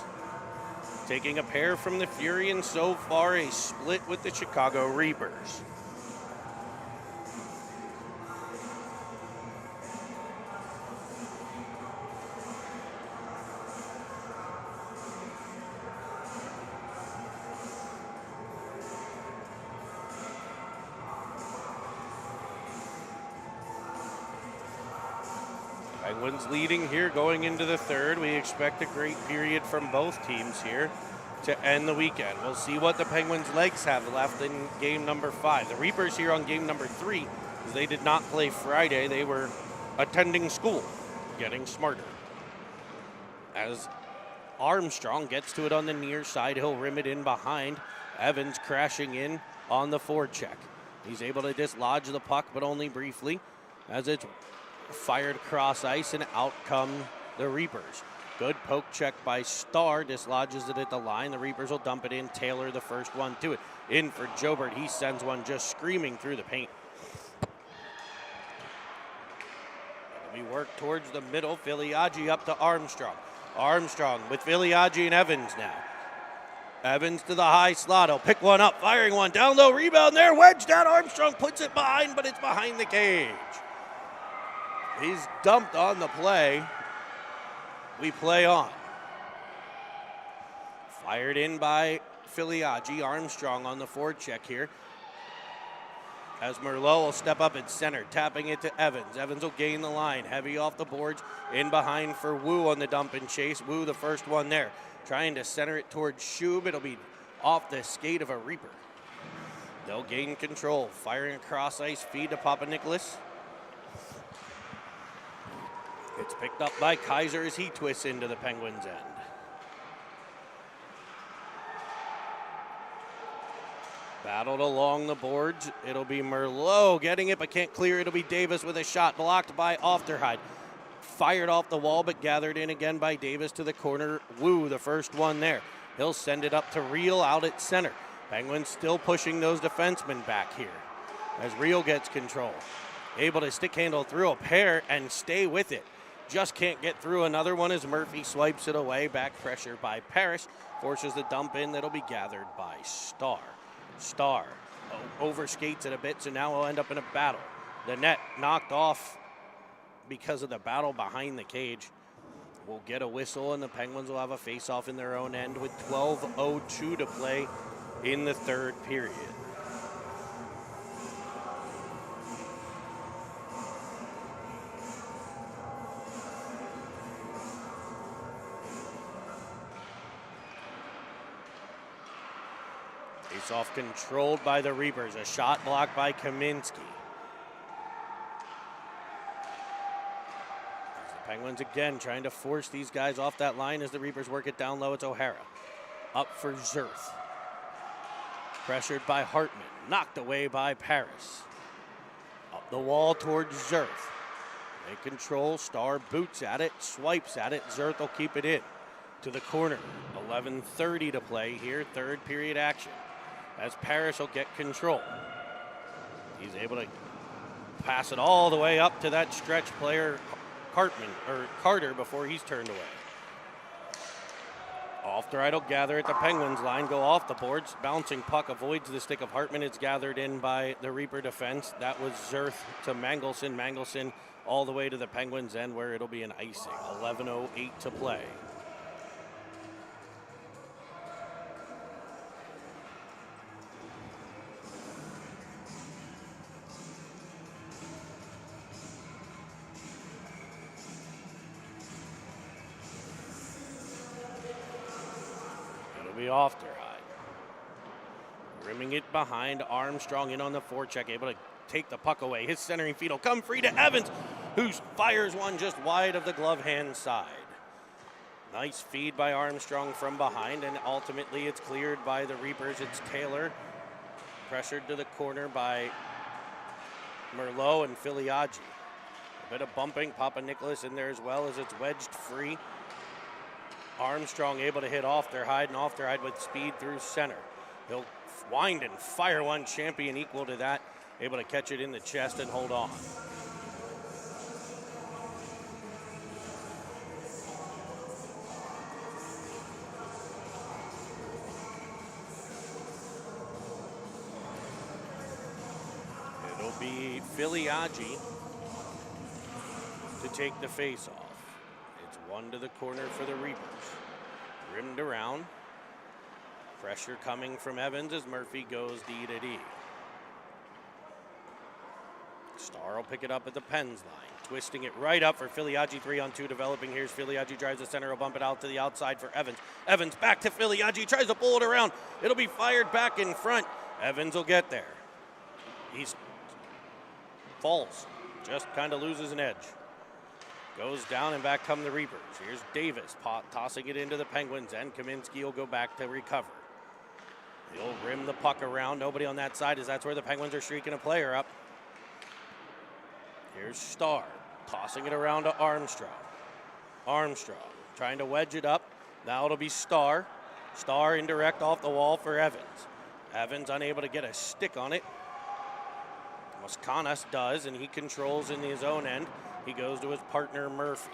Taking a pair from the Fury and so far a split with the Chicago Reapers. Penguins leading here going into the third. We expect a great period from both teams here to end the weekend. We'll see what the Penguins' legs have left in game number 5. The Reapers here on game number 3, because they did not play Friday. They were attending school, getting smarter. As Armstrong gets to it on the near side, he'll rim it in behind. Evans crashing in on the forecheck. He's able to dislodge the puck, but only briefly, as it's fired across ice, and out come the Reapers. Good poke check by Starr, dislodges it at the line. The Reapers will dump it in. Taylor, the first one to it. In for Jobert. He sends one just screaming through the paint. We work towards the middle. Filiaggi up to Armstrong. Armstrong with Filiaggi and Evans now. Evans to the high slot. He'll pick one up, firing one down low. Rebound there, wedged out. Armstrong puts it behind, but it's behind the cage. He's dumped on the play. We play on. Fired in by Filiaggi. Armstrong on the forecheck here. As Merlot will step up at center, tapping it to Evans. Evans will gain the line. Heavy off the boards. In behind for Wu on the dump and chase. Wu the first one there. Trying to center it towards Shub. It'll be off the skate of a Reaper. They'll gain control. Firing across ice. Feed to Papa Nicholas. It's picked up by Kaiser as he twists into the Penguins' end. Battled along the boards. It'll be Merlot getting it, but can't clear. It'll be Davis with a shot blocked by Ofterheide. Fired off the wall, but gathered in again by Davis to the corner. Wu, the first one there. He'll send it up to Reel out at center. Penguins still pushing those defensemen back here as Reel gets control. Able to stick handle through a pair and stay with it. Just can't get through another one as Murphy swipes it away. Back pressure by Parrish. Forces the dump in that'll be gathered by Starr. Starr overskates it a bit, so now we'll end up in a battle. The net knocked off because of the battle behind the cage. We'll get a whistle, and the Penguins will have a face-off in their own end with 12:02 to play in the third period. Face-off controlled by the Reapers. A shot blocked by Kaminsky. The Penguins again trying to force these guys off that line as the Reapers work it down low. It's O'Hara. Up for Zerth. Pressured by Hartman. Knocked away by Paris. Up the wall towards Zerth. They control. Starr boots at it. Swipes at it. Zerth will keep it in. To the corner. 11:30 to play here. Third period action. As Parrish will get control. He's able to pass it all the way up to that stretch player, Carter, before he's turned away. Off the right will gather at the Penguins line, go off the boards. Bouncing puck avoids the stick of Hartman. It's gathered in by the Reaper defense. That was Zerth to Mangelson. Mangelson all the way to the Penguins' end where it'll be an icing. 11:08 to play. Ofterheide. Rimming it behind. Armstrong in on the forecheck, able to take the puck away. His centering feed will come free to Evans, who fires one just wide of the glove hand side. Nice feed by Armstrong from behind, and ultimately it's cleared by the Reapers. It's Taylor, pressured to the corner by Merlot and Filiaggi. A bit of bumping. Papa Nicholas in there as well as it's wedged free. Armstrong able to hit Ofterheide, and Ofterheide with speed through center. He'll wind and fire one, champion equal to that able to catch it in the chest and hold on. It'll be Filiaggi to take the face-off. It's one to the corner for the Reapers. Rimmed around. Pressure coming from Evans as Murphy goes D to D. Starr will pick it up at the Pens line. Twisting it right up for Filiaggi, 3-on-2 developing. Here's Filiaggi, drives the center, will bump it out to the outside for Evans. Evans back to Filiaggi, tries to pull it around. It'll be fired back in front. Evans will get there. He's falls, just kind of loses an edge. Goes down and back come the Reapers. Here's Davis tossing it into the Penguins, and Kaminsky will go back to recover. He'll rim the puck around. Nobody on that side, as that's where the Penguins are streaking a player up. Here's Starr tossing it around to Armstrong. Armstrong trying to wedge it up. Now it'll be Starr. Starr indirect off the wall for Evans. Evans unable to get a stick on it. Moskanas does, and he controls in his own end. He goes to his partner Murphy.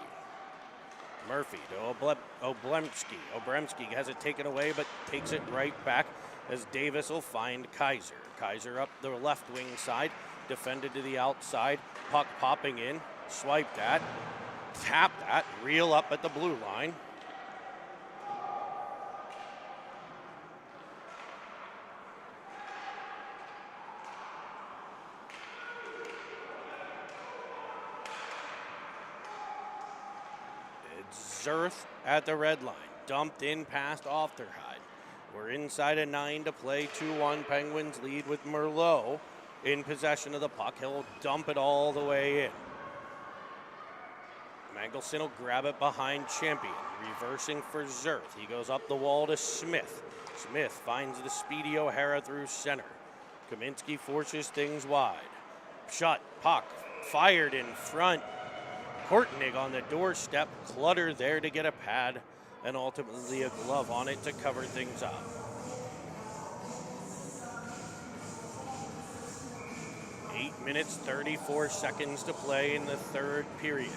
Murphy to Obremski. Obremski has it taken away, but takes it right back as Davis will find Kaiser. Kaiser up the left wing side, defended to the outside. Puck popping in, swipe that, tap that, reel up at the blue line. Zerth at the red line, dumped in past Ofterhide. We're inside of 9 to play, 2-1. Penguins lead with Merlot in possession of the puck. He'll dump it all the way in. Mangelson will grab it behind Champion, reversing for Zerth. He goes up the wall to Smith. Smith finds the speedy O'Hara through center. Kaminsky forces things wide. Shot, puck, fired in front. Kortnig on the doorstep, Clutter there to get a pad, and ultimately a glove on it to cover things up. Eight minutes, 34 seconds to play in the third period.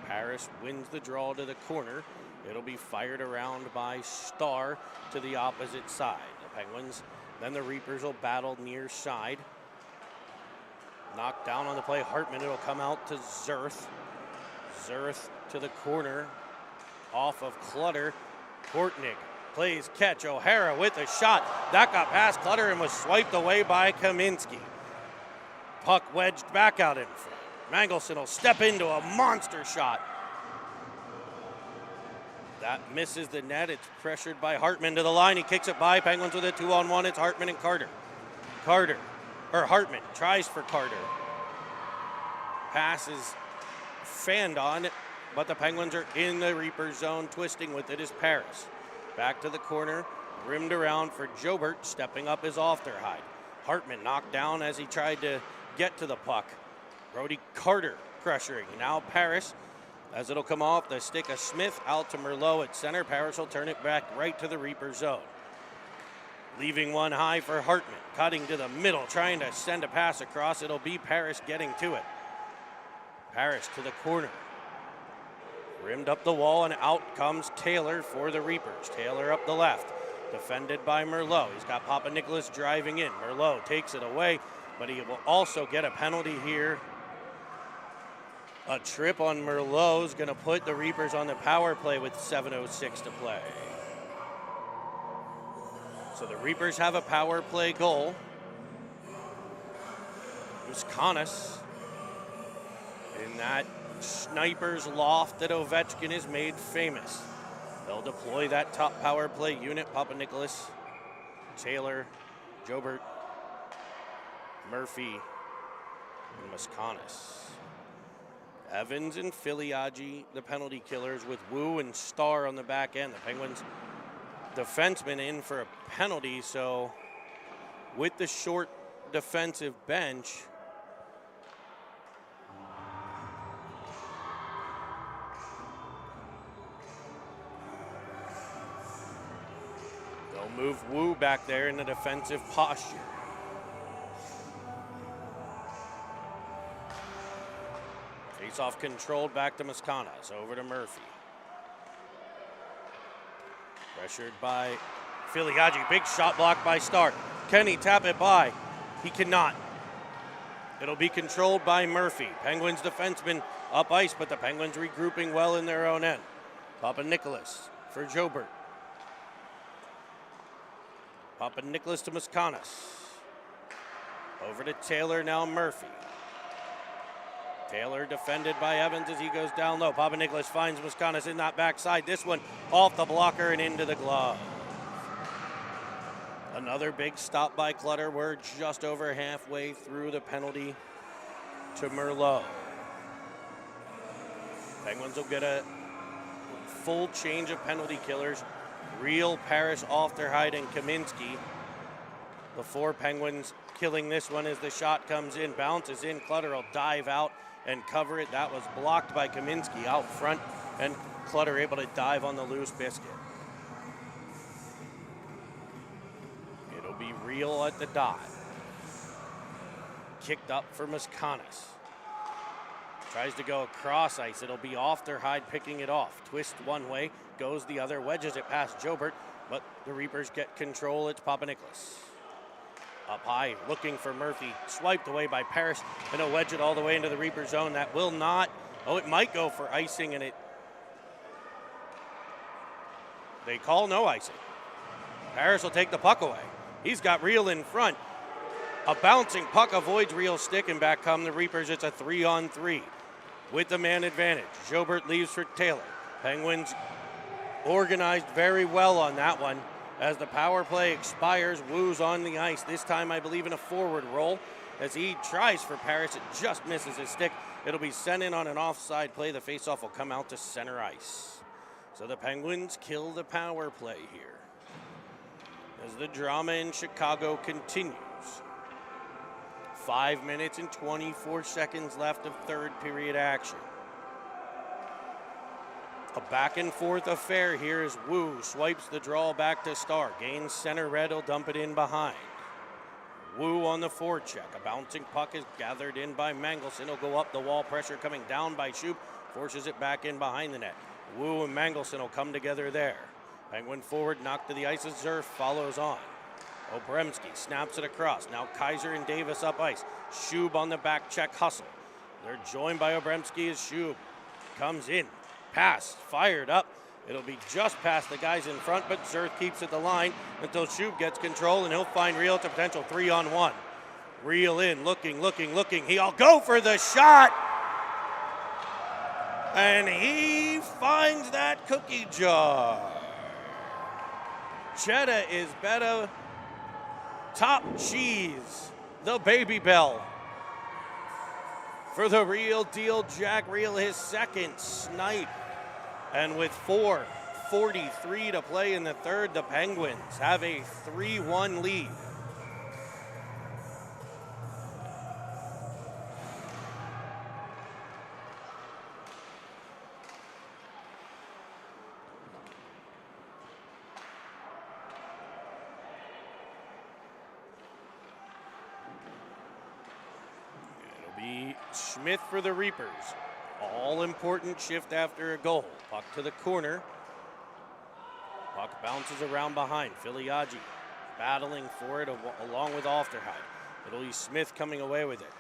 Paris wins the draw to the corner. It'll be fired around by Starr to the opposite side. The Penguins, then the Reapers will battle near side. Knocked down on the play, Hartman, it'll come out to Zerth. Zerth to the corner, off of Clutter. Kortnig plays catch, O'Hara with a shot. That got past Clutter and was swiped away by Kaminsky. Puck wedged back out in front. Mangelson will step into a monster shot. That misses the net. It's pressured by Hartman to the line. He kicks it by. Penguins with a 2-on-1. It's Hartman and Carter. Hartman tries for Carter. Pass is fanned on, but the Penguins are in the Reaper zone. Twisting with it is Paris. Back to the corner. Rimmed around for Jobert. Stepping up is Ofterhide. Hartman knocked down as he tried to get to the puck. Brody Carter pressuring. Now Paris, as it'll come off the stick of Smith out to Merlot at center. Paris will turn it back right to the Reaper zone. Leaving one high for Hartman. Cutting to the middle, trying to send a pass across. It'll be Paris getting to it. Paris to the corner. Rimmed up the wall, and out comes Taylor for the Reapers. Taylor up the left. Defended by Merlot. He's got Papa Nicholas driving in. Merlot takes it away, but he will also get a penalty here. A trip on Merlot is going to put the Reapers on the power play with 7:06 to play. So the Reapers have a power play goal. Moskanas in that sniper's loft that Ovechkin has made famous. They'll deploy that top power play unit. Papa Nicholas, Taylor, Jobert, Murphy, and Moskanas. Evans and Filiaggi, the penalty killers, with Wu and Starr on the back end. The Penguins defenseman in for a penalty, so with the short defensive bench, move Wu back there in a defensive posture. Face-off controlled back to Mascanas. Over to Murphy. Pressured by Filiaggi. Big shot blocked by Stark. Can he tap it by? He cannot. It'll be controlled by Murphy. Penguins defenseman up ice, but the Penguins regrouping well in their own end. Papa Nicholas for Jobert. Papa Nicholas to Mascanas. Over to Taylor, now Murphy. Taylor defended by Evans as he goes down low. Papa Nicholas finds Mascanas in that backside. This one off the blocker and into the glove. Another big stop by Clutter. We're just over halfway through the penalty to Merlot. Penguins will get a full change of penalty killers. Real, Paris, Ofterheide, and Kaminsky. The 4 Penguins killing this one as the shot comes in. Bounces in. Clutter will dive out and cover it. That was blocked by Kaminsky out front, and Clutter able to dive on the loose biscuit. It'll be Real at the dot. Kicked up for Mascanas. Tries to go across ice. It'll be Ofterheide picking it off. Twist one way, goes the other, wedges it past Jobert, but the Reapers get control. It's Papa Nicholas. Up high, looking for Murphy. Swiped away by Paris, and he'll wedge it all the way into the Reaper zone. That will not. Oh, it might go for icing, and they call no icing. Paris will take the puck away. He's got Real in front. A bouncing puck avoids Real's stick, and back come the Reapers. It's a 3-on-3 with the man advantage. Jobert leaves for Taylor. Penguins organized very well on that one. As the power play expires, Wu's on the ice. This time, I believe, in a forward roll. As he tries for Paris, it just misses his stick. It'll be sent in on an offside play. The faceoff will come out to center ice. So the Penguins kill the power play here. As the drama in Chicago continues. 5 minutes and 24 seconds left of third period action. A back and forth affair here as Wu swipes the draw back to Starr. Gains center red, he'll dump it in behind. Wu on the forecheck. A bouncing puck is gathered in by Mangelson. He'll go up the wall, pressure coming down by Shoup. Forces it back in behind the net. Wu and Mangelson will come together there. Penguin forward, knocked to the ice as Zerf follows on. Obremski snaps it across. Now Kaiser and Davis up ice. Shoup on the back check hustle. They're joined by Obremski as Shoup comes in. Pass, fired up. It'll be just past the guys in front, but Zerth keeps at the line until Shoup gets control, and he'll find Real. It's a potential 3-on-1. Real in, looking. He'll go for the shot. And he finds that cookie jar. Cheddar is better. Top cheese, the Baby Bell. For the Real deal, Jack Real, his second snipe. And with 4:43 to play in the third, the Penguins have a 3-1 lead. Smith for the Reapers. All important shift after a goal. Puck to the corner. Puck bounces around behind. Filiaggi battling for it along with Ofterheide. It'll be Smith coming away with it.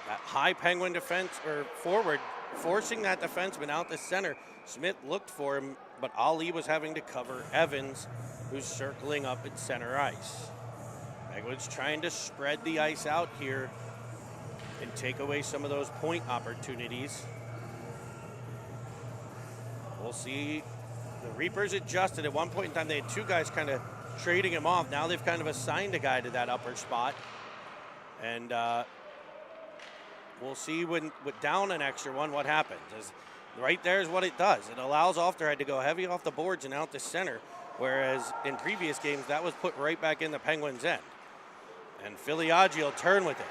That high Penguin defense or forward forcing that defenseman out the center. Smith looked for him, but Ali was having to cover Evans, who's circling up at center ice. Penguins trying to spread the ice out here and take away some of those point opportunities. We'll see. The Reapers adjusted. At one point in time, they had two guys kind of trading him off. Now they've kind of assigned a guy to that upper spot. And we'll see when with down an extra one what happens. Right there is what it does. It allows Ofterheide to go heavy off the boards and out the center, whereas in previous games, that was put right back in the Penguins' end. And Filiaggi will turn with it.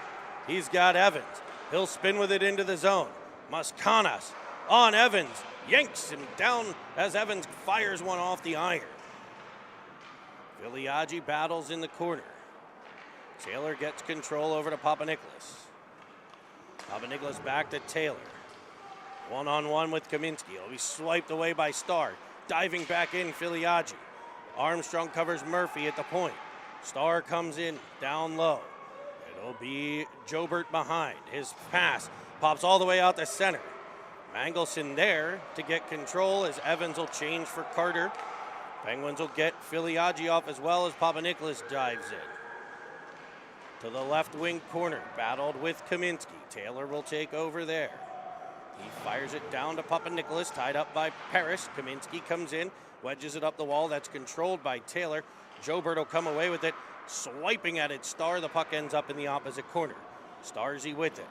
He's got Evans. He'll spin with it into the zone. Mascanas on Evans. Yanks him down as Evans fires one off the iron. Filiaggi battles in the corner. Taylor gets control over to Papanikolaou. Papanikolaou back to Taylor. One-on-one with Kaminsky. He'll be swiped away by Starr. Diving back in, Filiaggi. Armstrong covers Murphy at the point. Starr comes in down low. It'll be Jobert behind. His pass pops all the way out to center. Mangelson there to get control as Evans will change for Carter. Penguins will get Filiaggi off as well as Papanikolaou dives in. To the left wing corner, battled with Kaminsky. Taylor will take over there. He fires it down to Papanikolaou, tied up by Paris. Kaminsky comes in, wedges it up the wall. That's controlled by Taylor. Jobert will come away with it, swiping at it. Starr, the puck ends up in the opposite corner. Starzy with it.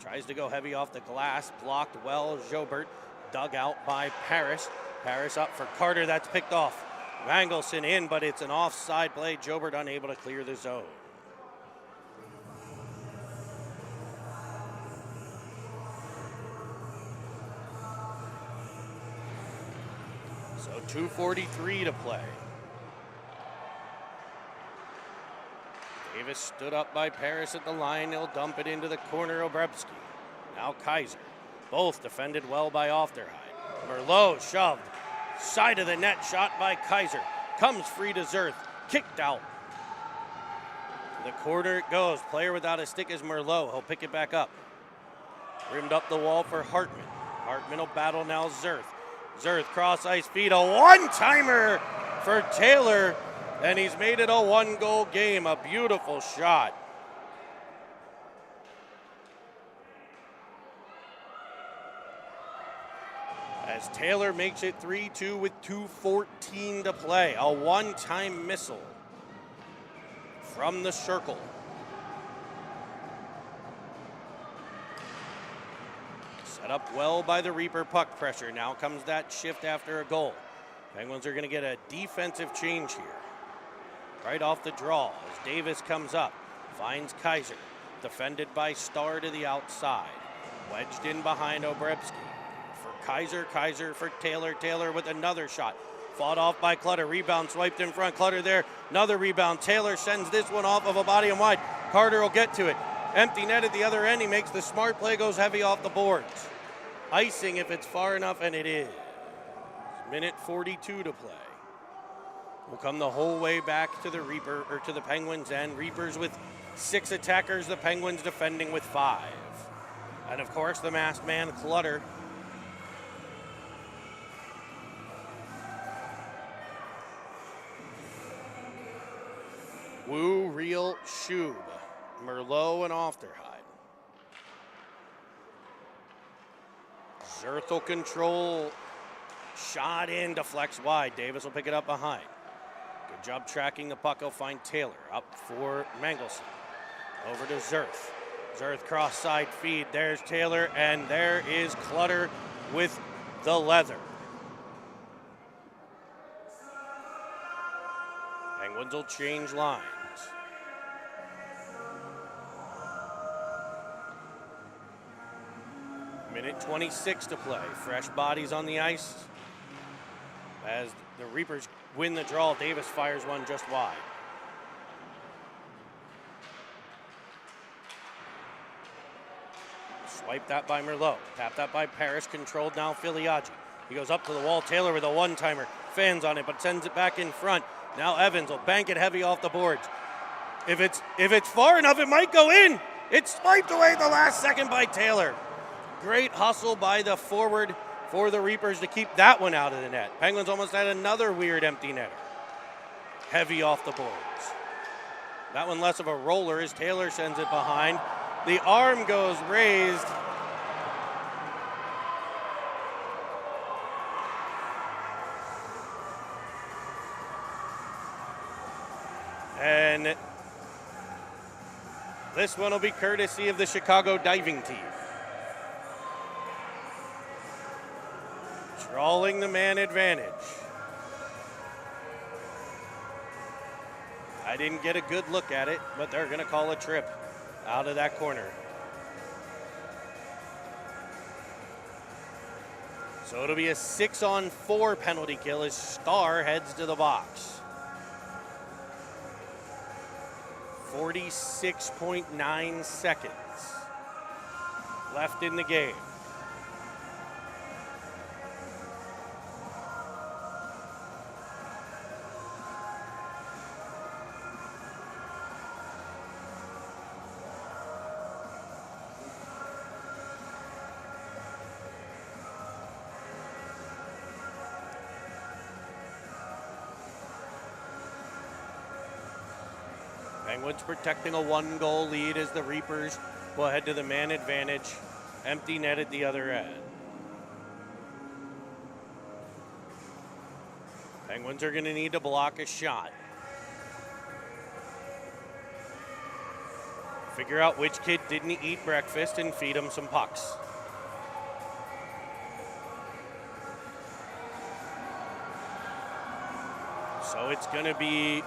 Tries to go heavy off the glass, blocked well. Jobert dug out by Paris. Paris up for Carter, that's picked off. Mangelson in, but it's an offside play. Jobert unable to clear the zone. So 2:43 to play. Davis stood up by Paris at the line. He'll dump it into the corner. Obrebsky. Now Kaiser. Both defended well by Ofterheide. Merlot shoved. Side of the net shot by Kaiser. Comes free to Zerth. Kicked out. To the corner it goes. Player without a stick is Merlot. He'll pick it back up. Rimmed up the wall for Hartman. Hartman will battle now Zerth. Zerth cross ice feed. A one-timer for Taylor. And he's made it a one-goal game. A beautiful shot. As Taylor makes it 3-2 with 2:14 to play. A one-time missile from the circle. Set up well by the Reaper puck pressure. Now comes that shift after a goal. Penguins are going to get a defensive change here. Right off the draw as Davis comes up, finds Kaiser. Defended by Starr to the outside. Wedged in behind Obrebsky. For Kaiser, Kaiser for Taylor. Taylor with another shot. Fought off by Clutter. Rebound swiped in front. Clutter there. Another rebound. Taylor sends this one off of a body and wide. Carter will get to it. Empty net at the other end. He makes the smart play, goes heavy off the boards. Icing if it's far enough, and it is. Minute 42 to play. We'll come the whole way back to the Reaper, or to the Penguins end. Reapers with 6 attackers, the Penguins defending with 5. And of course, the masked man, Clutter. Wu, Reel, Schub, Merlot, and Ofterheide. Zerth will control. Shot in, deflects wide. Davis will pick it up behind. Good job tracking the puck. He'll find Taylor. Up for Mangelson. Over to Zerth. Zerth cross side feed. There's Taylor, and there is Clutter with the leather. Penguins will change lines. Minute 26 to play. Fresh bodies on the ice. As the Reapers win the draw, Davis fires one just wide. Swipe that by Merlot. Tap that by Paris. Controlled now Filiaggi. He goes up to the wall. Taylor with a one-timer. Fans on it, but sends it back in front. Now Evans will bank it heavy off the boards. If it's far enough, it might go in. It's swiped away at the last second by Taylor. Great hustle by the forward for the Reapers to keep that one out of the net. Penguins almost had another weird empty netter. Heavy off the boards. That one less of a roller as Taylor sends it behind. The arm goes raised. And this one will be courtesy of the Chicago diving team. Drawing the man advantage. I didn't get a good look at it, but they're going to call a trip out of that corner. So it'll be a 6-on-4 penalty kill as Starr heads to the box. 46.9 seconds left in the game. Penguins protecting a 1-goal lead as the Reapers will head to the man advantage. Empty net at the other end. Penguins are going to need to block a shot. Figure out which kid didn't eat breakfast and feed him some pucks. So it's going to be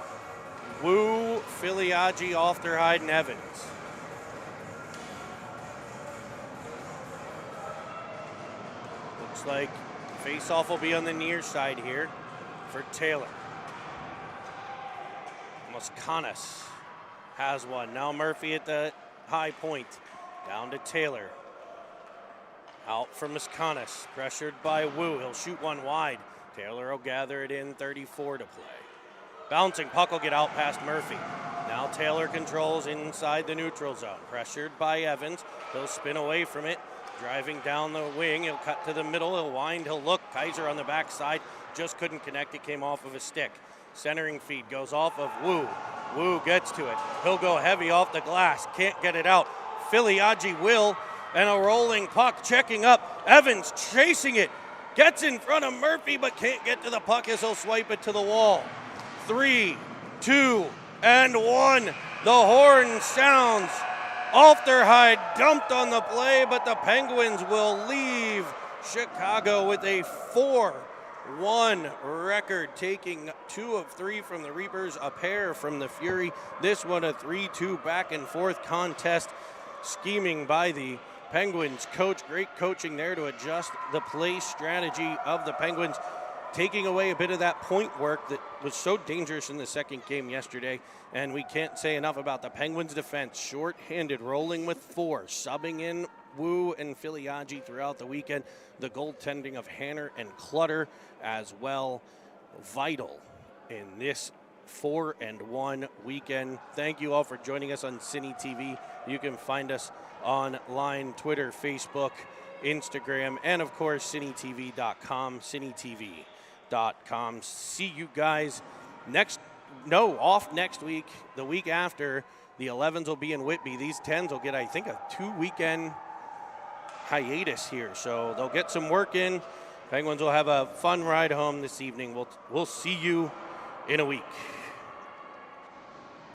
Wu, Filiaggi, Alfterheide, and Evans. Looks like face-off will be on the near side here for Taylor. Moskanis has one. Now Murphy at the high point. Down to Taylor. Out for Moskanis. Pressured by Wu. He'll shoot one wide. Taylor will gather it in, 34 to play. Bouncing puck will get out past Murphy. Now Taylor controls inside the neutral zone. Pressured by Evans. He'll spin away from it. Driving down the wing. He'll cut to the middle. He'll wind. He'll look. Kaiser on the backside. Just couldn't connect. It came off of a stick. Centering feed goes off of Wu. Wu gets to it. He'll go heavy off the glass. Can't get it out. Filiaggi will. And a rolling puck checking up. Evans chasing it. Gets in front of Murphy but can't get to the puck as he'll swipe it to the wall. 3, 2, and 1. The horn sounds. Alfterheide dumped on the play, but the Penguins will leave Chicago with a 4-1 record, taking 2 of 3 from the Reapers, a pair from the Fury. This one a 3-2 back and forth contest. Scheming by the Penguins coach. Great coaching there to adjust the play strategy of the Penguins, taking away a bit of that point work that was so dangerous in the second game yesterday. And we can't say enough about the Penguins defense. Short-handed, rolling with 4, subbing in Wu and Filiaggi throughout the weekend. The goaltending of Hanner and Clutter as well, vital in this 4-1 weekend. Thank you all for joining us on Cine TV. You can find us online, Twitter, Facebook, Instagram, and of course, cinetv.com, cinetv.com. See you guys off next week. The week after, the 11s will be in Whitby. These 10s will get, I think, a 2-weekend hiatus here. So they'll get some work in. Penguins will have a fun ride home this evening. We'll see you in a week.